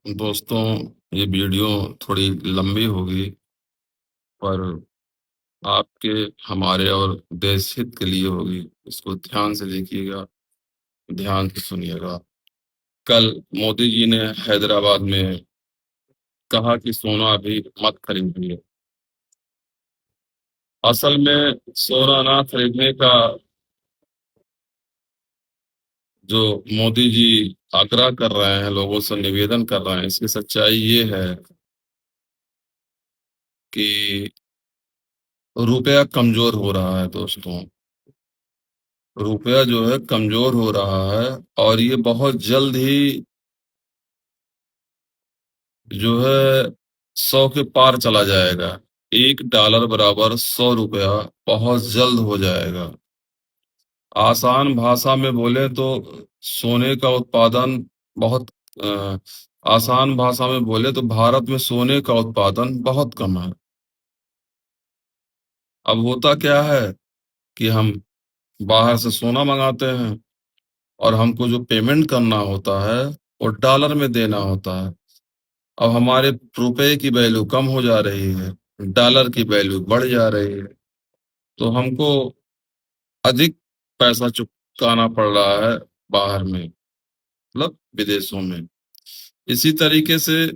दोस्तों, ये वीडियो थोड़ी लंबी होगी, पर आपके, हमारे और देश हित के लिए होगी। इसको ध्यान से देखिएगा, ध्यान से सुनिएगा। कल मोदी जी ने हैदराबाद में कहा कि सोना अभी मत खरीदिए। असल में सोना ना खरीदने का जो मोदी जी आग्रह कर रहे हैं, लोगों से निवेदन कर रहे हैं, इसकी सच्चाई ये है कि रुपया कमजोर हो रहा है दोस्तों। रुपया जो है कमजोर हो रहा है, और ये बहुत जल्द ही जो है 100 के पार चला जाएगा। $1 बराबर 100 रुपया बहुत जल्द हो जाएगा। आसान भाषा में बोले तो सोने का उत्पादन बहुत अ, आसान भाषा में बोले तो भारत में सोने का उत्पादन बहुत कम है। अब होता क्या है कि हम बाहर से सोना मंगाते हैं, और हमको जो पेमेंट करना होता है वो डॉलर में देना होता है। अब हमारे रुपए की वैल्यू कम हो जा रही है, डॉलर की वैल्यू बढ़ जा रही है, तो हमको अधिक पैसा चुकाना पड़ रहा है बाहर में, मतलब विदेशों में। इसी तरीके से अ,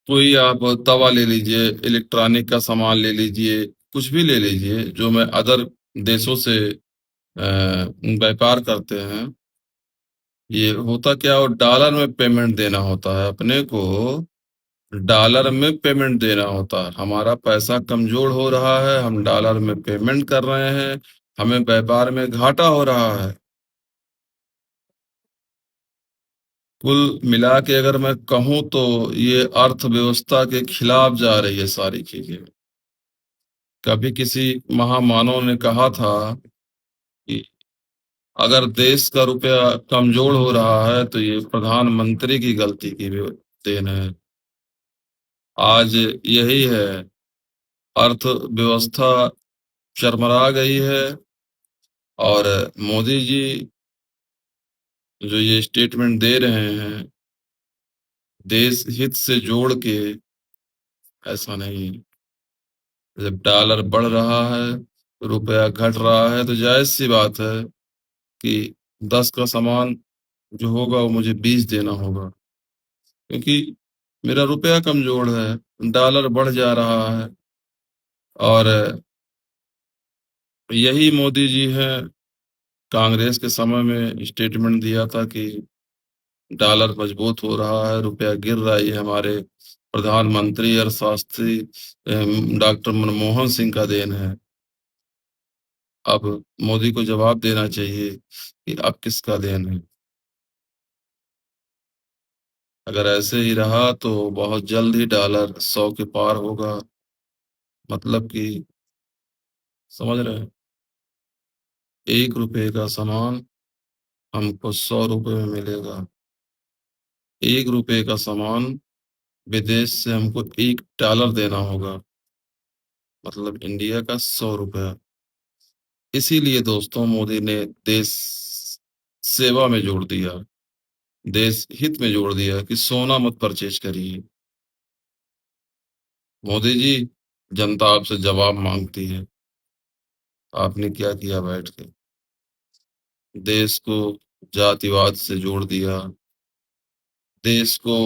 कोई आप तवा ले लीजिए, इलेक्ट्रॉनिक का सामान ले लीजिए, कुछ भी ले लीजिए जो मैं अदर देशों से व्यापार करते हैं। ये होता क्या, और डॉलर में पेमेंट देना होता है अपने को। डॉलर में पेमेंट देना होता है, हमारा पैसा कमजोर हो रहा है, हम डॉलर में पेमेंट कर रहे हैं, हमें व्यापार में घाटा हो रहा है। कुल मिला के अगर मैं कहूँ तो ये अर्थव्यवस्था के खिलाफ जा रही है सारी चीजें। कभी किसी महामानव ने कहा था कि अगर देश का रुपया कमजोर हो रहा है तो ये प्रधानमंत्री की गलती की भी देन है। आज यही है, अर्थव्यवस्था चरमरा गई है, और मोदी जी जो ये स्टेटमेंट दे रहे हैं देश हित से जोड़ के, ऐसा नहीं। जब डॉलर बढ़ रहा है, रुपया घट रहा है, तो जायज सी बात है कि 10 का सामान जो होगा वो मुझे 20 देना होगा, क्योंकि मेरा रुपया कमजोर है, डॉलर बढ़ जा रहा है। और यही मोदी जी हैं, कांग्रेस के समय में स्टेटमेंट दिया था कि डॉलर मजबूत हो रहा है, रुपया गिर रहा है, ये हमारे प्रधानमंत्री और शास्त्री डॉक्टर मनमोहन सिंह का देन है। अब मोदी को जवाब देना चाहिए कि अब किसका देन है। अगर ऐसे ही रहा तो बहुत जल्द ही डॉलर 100 के पार होगा। मतलब कि समझ रहे हैं, 1 रुपए का सामान हमको 100 रुपए में मिलेगा। 1 रुपए का सामान विदेश से हमको $1 देना होगा, मतलब इंडिया का 100 रुपया। इसीलिए दोस्तों मोदी ने देश सेवा में जोड़ दिया, देश हित में जोड़ दिया कि सोना मत परचेज करिए। मोदी जी, जनता आपसे जवाब मांगती है, आपने क्या किया बैठ के? देश को जातिवाद से जोड़ दिया, देश को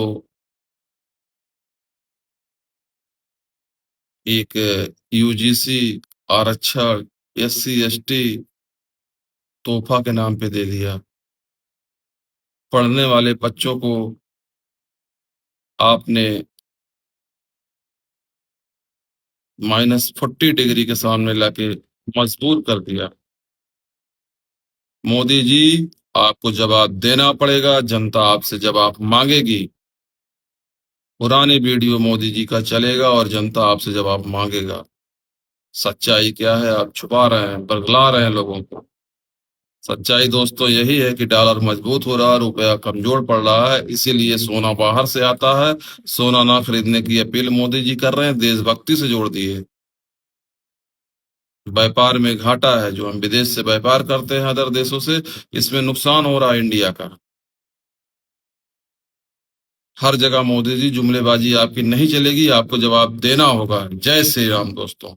एक यूजीसी आरक्षण, एससी एसटी तोहफा के नाम पे दे दिया। पढ़ने वाले बच्चों को आपने -40 डिग्री के सामने लाके मजबूर कर दिया। मोदी जी, आपको जवाब देना पड़ेगा, जनता आपसे जवाब मांगेगी। पुरानी वीडियो मोदी जी का चलेगा और जनता आपसे जवाब मांगेगा। सच्चाई क्या है आप छुपा रहे हैं, बरगला रहे हैं लोगों को। सच्चाई दोस्तों यही है कि डॉलर मजबूत हो रहा है, रुपया कमजोर पड़ रहा है, इसीलिए सोना बाहर से आता है। सोना ना खरीदने की अपील मोदी जी कर रहे हैं, देशभक्ति से जोड़ दिए। व्यापार में घाटा है, जो हम विदेश से व्यापार करते हैं अदर देशों से, इसमें नुकसान हो रहा है इंडिया का। हर जगह मोदी जी जुमलेबाजी आपकी नहीं चलेगी, आपको जवाब देना होगा। जय श्री राम दोस्तों।